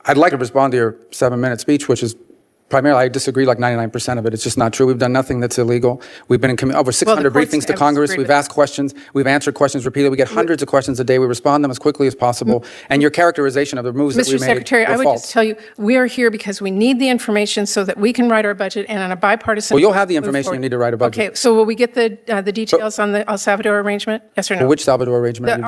I'd like to respond to your 7-minute speech, which is primarily, I disagree like 99% of it. It's just not true. We've done nothing that's illegal. We've been in over 600 briefings to Congress. We've asked questions. We've answered questions repeatedly. We get hundreds of questions a day. We respond to them as quickly as possible. And your characterization of the moves that we made Mr. Secretary, I would just tell you, we are here because we need the information so that we can write our budget and on a bipartisan. Well, you'll have the information you need to write a budget. Okay, so will we get the details on the El Salvador arrangement? Yes or no? Well, which Salvador arrangement?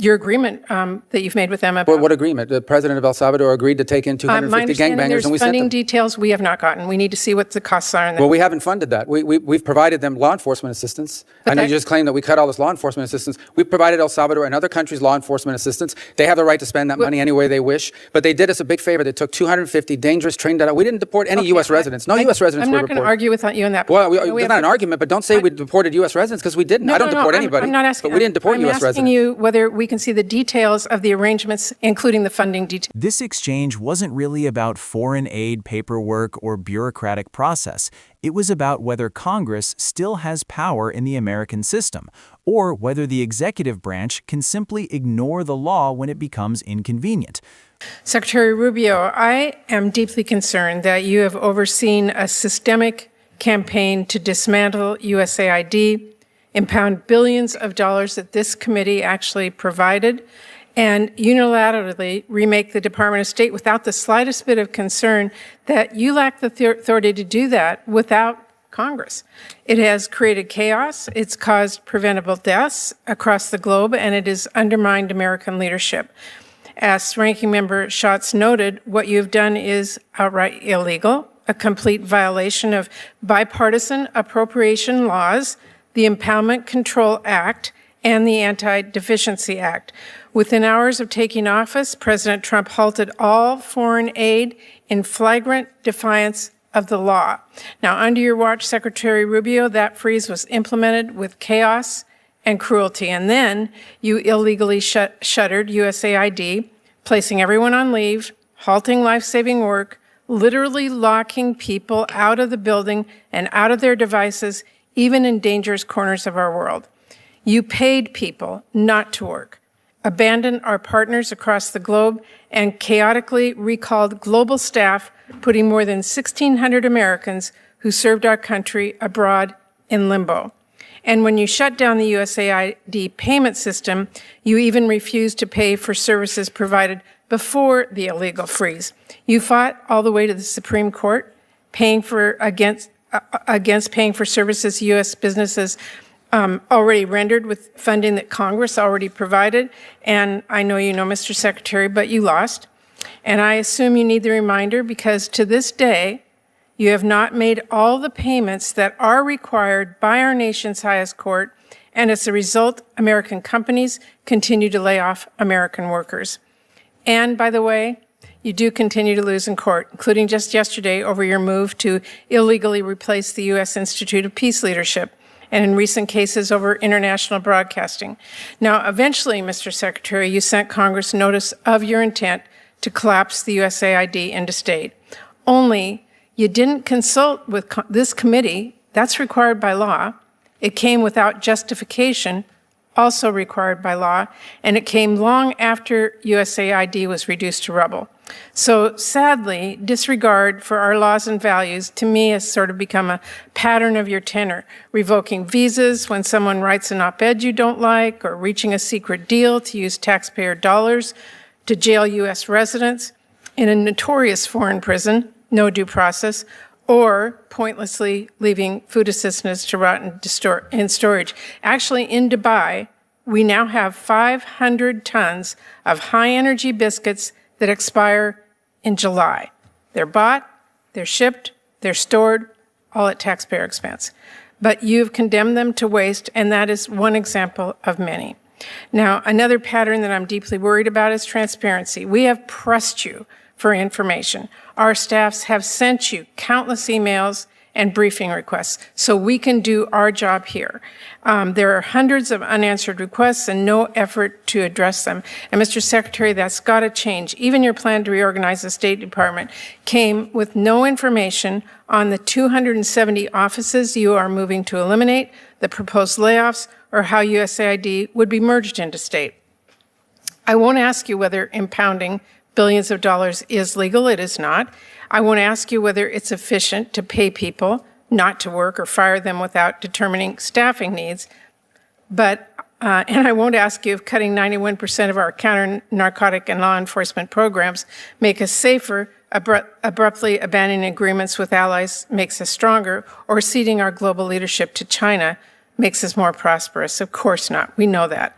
Your agreement that you've made with them about. What agreement? The president of El Salvador agreed to take in 250 gangbangers, and we sent them. Funding details we have not gotten. We need to see what the costs are. Well, we haven't funded that. We've provided them law enforcement assistance. I know you just claimed that we cut all this law enforcement assistance. We've provided El Salvador and other countries law enforcement assistance. They have the right to spend that money any way they wish. But they did us a big favor. They took 250 dangerous trained out. We didn't deport any U.S. residents. No U.S. residents were reported. I'm not going to argue with you on that. Well, it's not an argument, but don't say we deported U.S. residents because we didn't. I don't deport anybody. I'm not asking. But we didn't deport U.S. residents. I'm asking you whether we can see the details of the arrangements, including the funding details. This exchange wasn't really about foreign aid paperwork or bureaucratic process. It was about whether Congress still has power in the American system, or whether the executive branch can simply ignore the law when it becomes inconvenient. Secretary Rubio, I am deeply concerned that you have overseen a systemic campaign to dismantle USAID, impound billions of dollars that this committee actually provided, and unilaterally remake the Department of State without the slightest bit of concern that you lack the authority to do that without Congress. It has created chaos, it's caused preventable deaths across the globe, and it has undermined American leadership. As Ranking Member Schatz noted, what you've done is outright illegal, a complete violation of bipartisan appropriation laws, the Impoundment Control Act, and the Anti-Deficiency Act. Within hours of taking office, President Trump halted all foreign aid in flagrant defiance of the law. Now, under your watch, Secretary Rubio, that freeze was implemented with chaos and cruelty. And then you illegally shuttered USAID, placing everyone on leave, halting life-saving work, literally locking people out of the building and out of their devices, even in dangerous corners of our world. You paid people not to work, abandoned our partners across the globe, and chaotically recalled global staff, putting more than 1,600 Americans who served our country abroad in limbo. And when you shut down the USAID payment system, you even refused to pay for services provided before the illegal freeze. You fought all the way to the Supreme Court, against paying for services U.S. businesses already rendered with funding that Congress already provided. And I know you know, Mr. Secretary, but you lost. And I assume you need the reminder because to this day, you have not made all the payments that are required by our nation's highest court. And as a result, American companies continue to lay off American workers. And by the way, you do continue to lose in court, including just yesterday over your move to illegally replace the U.S. Institute of Peace Leadership, and in recent cases over international broadcasting. Now, eventually, Mr. Secretary, you sent Congress notice of your intent to collapse the USAID into state. Only you didn't consult with this committee. That's required by law. It came without justification, also required by law, and it came long after USAID was reduced to rubble. So sadly, disregard for our laws and values, to me, has sort of become a pattern of your tenor, revoking visas when someone writes an op-ed you don't like, or reaching a secret deal to use taxpayer dollars to jail U.S. residents in a notorious foreign prison, no due process, or pointlessly leaving food assistance to rot in storage. Actually, in Dubai, we now have 500 tons of high-energy biscuits that expire in July. They're bought, they're shipped, they're stored, all at taxpayer expense. But you've condemned them to waste, and that is one example of many. Now, another pattern that I'm deeply worried about is transparency. We have pressed you for information. Our staffs have sent you countless emails and briefing requests so we can do our job here. There are hundreds of unanswered requests and no effort to address them. And Mr. Secretary, that's got to change. Even your plan to reorganize the State Department came with no information on the 270 offices you are moving to eliminate, the proposed layoffs, or how USAID would be merged into state. I won't ask you whether impounding billions of dollars is legal. It is not. I won't ask you whether it's efficient to pay people not to work or fire them without determining staffing needs. But, and I won't ask you if cutting 91% of our counter-narcotic and law enforcement programs make us safer, abruptly abandoning agreements with allies makes us stronger, or ceding our global leadership to China makes us more prosperous. Of course not. We know that.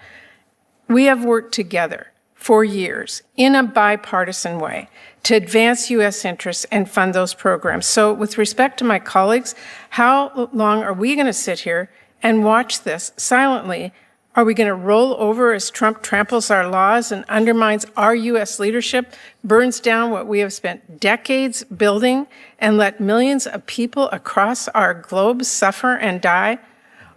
We have worked together for years in a bipartisan way to advance U.S. interests and fund those programs. So with respect to my colleagues, how long are we going to sit here and watch this silently? Are we going to roll over as Trump tramples our laws and undermines our U.S. leadership, burns down what we have spent decades building, and let millions of people across our globe suffer and die?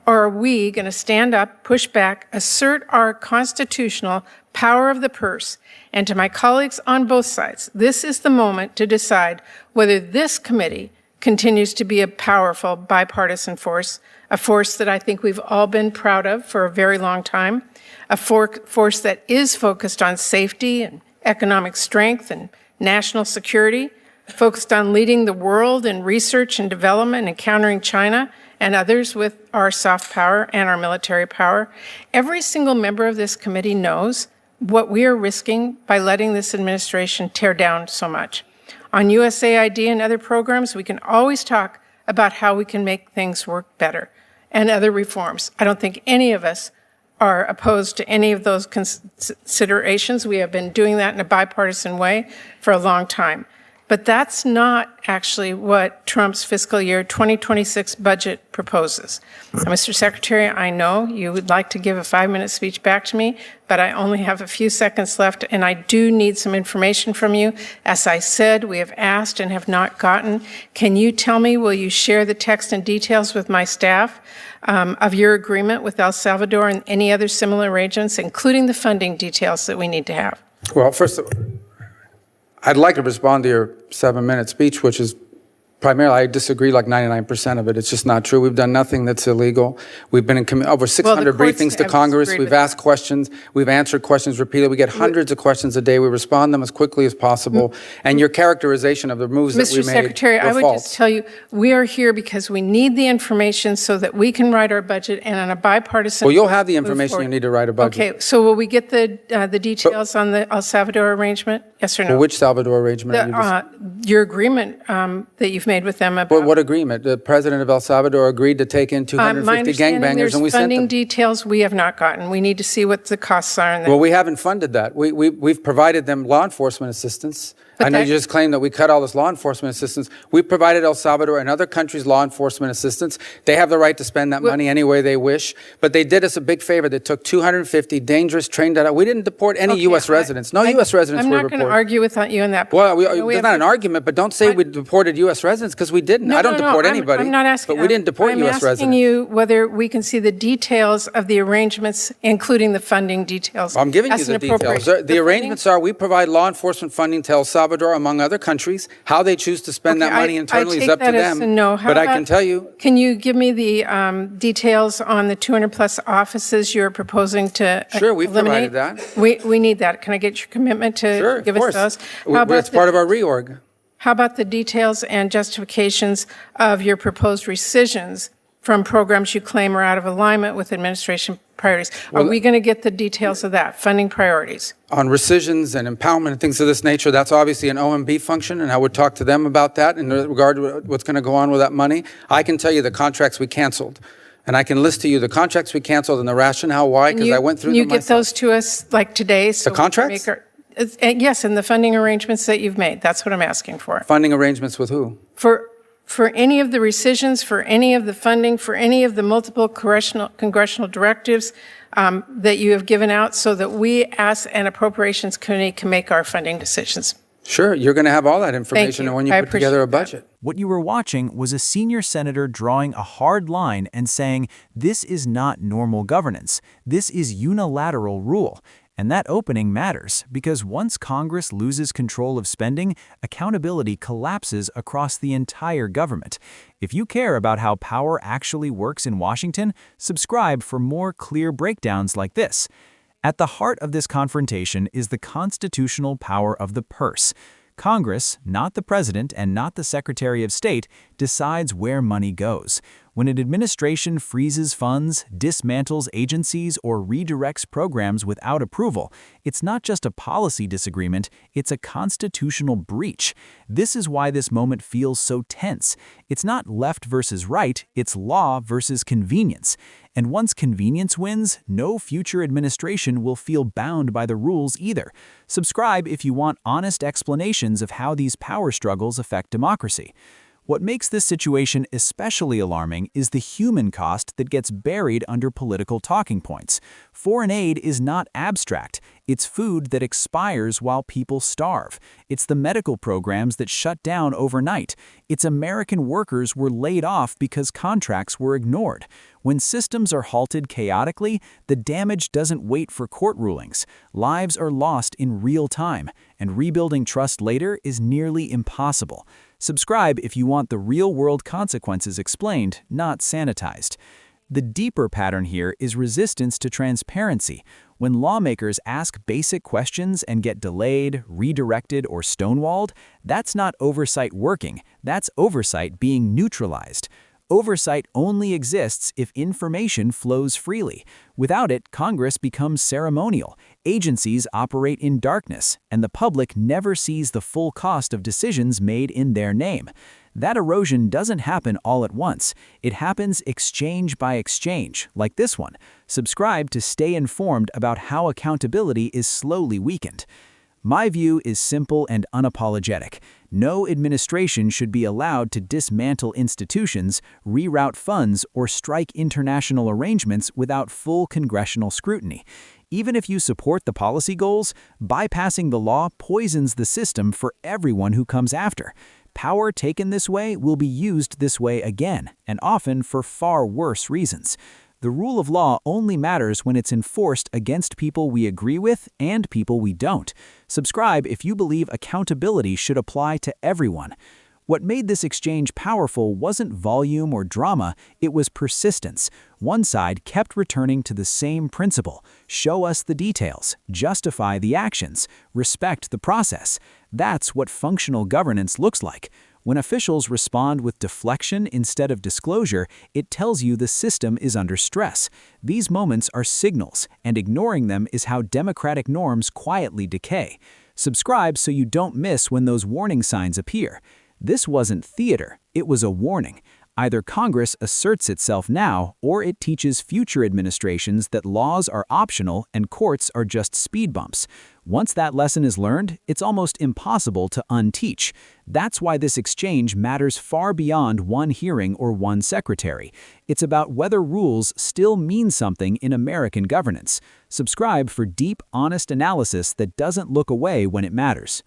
Or are we going to stand up, push back, assert our constitutional power of the purse? And to my colleagues on both sides, this is the moment to decide whether this committee continues to be a powerful bipartisan force, a force that I think we've all been proud of for a very long time, a force that is focused on safety and economic strength and national security, focused on leading the world in research and development and countering China and others with our soft power and our military power. Every single member of this committee knows what we are risking by letting this administration tear down so much. On USAID and other programs, we can always talk about how we can make things work better and other reforms. I don't think any of us are opposed to any of those considerations. We have been doing that in a bipartisan way for a long time. But that's not actually what Trump's fiscal year 2026 budget proposes. Now, Mr. Secretary, I know you would like to give a 5-minute speech back to me, but I only have a few seconds left, and I do need some information from you. As I said, we have asked and have not gotten. Can you tell me, will you share the text and details with my staff of your agreement with El Salvador and any other similar arrangements, including the funding details that we need to have? Well, first, I'd like to respond to your 7-minute speech, which is primarily, I disagree like 99% of it. It's just not true. We've done nothing that's illegal. We've been in over 600 briefings to Congress. We've asked questions. We've answered questions repeatedly. We get hundreds of questions a day. We respond them as quickly as possible. And your characterization of the moves that we made Mr. Secretary, I would just tell you, we are here because we need the information so that we can write our budget and on a bipartisan. Well, you'll have the information you need to write a budget. Okay, so will we get the details on the El Salvador arrangement? Yes or no? Well, which Salvador arrangement? Your agreement that you've made with them about. Well, what agreement? The president of El Salvador agreed to take in 250 gangbangers, and we sent them. Funding details we have not gotten. We need to see what the costs are. Well, we haven't funded that. We've provided them law enforcement assistance. I know you just claimed that we cut all this law enforcement assistance. We provided El Salvador and other countries law enforcement assistance. They have the right to spend that money any way they wish. But they did us a big favor. They took 250 dangerous, trained out. We didn't deport any U.S. residents. No U.S. residents were reported. I'm not going to argue with you on that. Well, it's not an argument, but don't say we deported U.S. residents because we didn't. I don't deport anybody. I'm not asking. But we didn't deport U.S. residents. I'm asking you whether we can see the details of the arrangements, including the funding details. I'm giving you the details. The arrangements are we provide law enforcement funding to El Salvador, among other countries. How they choose to spend that money internally is up to them. But I can tell you. Can you give me the details on the 200-plus offices you're proposing to eliminate? Sure, we've provided that. We need that. Can I get your commitment to give us those? It's part of our reorg. How about the details and justifications of your proposed rescissions from programs you claim are out of alignment with administration priorities? Are we going to get the details of that, funding priorities? On rescissions and impoundment and things of this nature, that's obviously an OMB function, and I would talk to them about that in regard to what's going to go on with that money. I can tell you the contracts we canceled. And I can list to you the contracts we canceled and the rationale why, because I went through them myself. Can you get those to us like today? The contracts? Yes, and the funding arrangements that you've made. That's what I'm asking for. Funding arrangements with who? For any of the rescissions, for any of the funding, for any of the multiple congressional directives that you have given out so that we as an appropriations committee can make our funding decisions. Sure, you're going to have all that information when you put together a budget. What you were watching was a senior senator drawing a hard line and saying, this is not normal governance. This is unilateral rule. And that opening matters because once Congress loses control of spending, accountability collapses across the entire government. If you care about how power actually works in Washington, subscribe for more clear breakdowns like this. At the heart of this confrontation is the constitutional power of the purse. Congress, not the president and not the Secretary of State, decides where money goes. When an administration freezes funds, dismantles agencies, or redirects programs without approval, it's not just a policy disagreement, it's a constitutional breach. This is why this moment feels so tense. It's not left versus right, it's law versus convenience. And once convenience wins, no future administration will feel bound by the rules either. Subscribe if you want honest explanations of how these power struggles affect democracy. What makes this situation especially alarming is the human cost that gets buried under political talking points. Foreign aid is not abstract. It's food that expires while people starve. It's the medical programs that shut down overnight. It's American workers were laid off because contracts were ignored. When systems are halted chaotically, the damage doesn't wait for court rulings. Lives are lost in real time, and rebuilding trust later is nearly impossible. Subscribe if you want the real-world consequences explained, not sanitized. The deeper pattern here is resistance to transparency. When lawmakers ask basic questions and get delayed, redirected, or stonewalled, that's not oversight working, that's oversight being neutralized. Oversight only exists if information flows freely. Without it, Congress becomes ceremonial, agencies operate in darkness, and the public never sees the full cost of decisions made in their name. That erosion doesn't happen all at once. It happens exchange by exchange, like this one. Subscribe to stay informed about how accountability is slowly weakened. My view is simple and unapologetic. No administration should be allowed to dismantle institutions, reroute funds, or strike international arrangements without full congressional scrutiny. Even if you support the policy goals, bypassing the law poisons the system for everyone who comes after. Power taken this way will be used this way again, and often for far worse reasons. The rule of law only matters when it's enforced against people we agree with and people we don't. Subscribe if you believe accountability should apply to everyone. What made this exchange powerful wasn't volume or drama, it was persistence. One side kept returning to the same principle: show us the details, justify the actions, respect the process. That's what functional governance looks like. When officials respond with deflection instead of disclosure, it tells you the system is under stress. These moments are signals, and ignoring them is how democratic norms quietly decay. Subscribe so you don't miss when those warning signs appear. This wasn't theater, it was a warning. Either Congress asserts itself now, or it teaches future administrations that laws are optional and courts are just speed bumps. Once that lesson is learned, it's almost impossible to unteach. That's why this exchange matters far beyond one hearing or one secretary. It's about whether rules still mean something in American governance. Subscribe for deep, honest analysis that doesn't look away when it matters.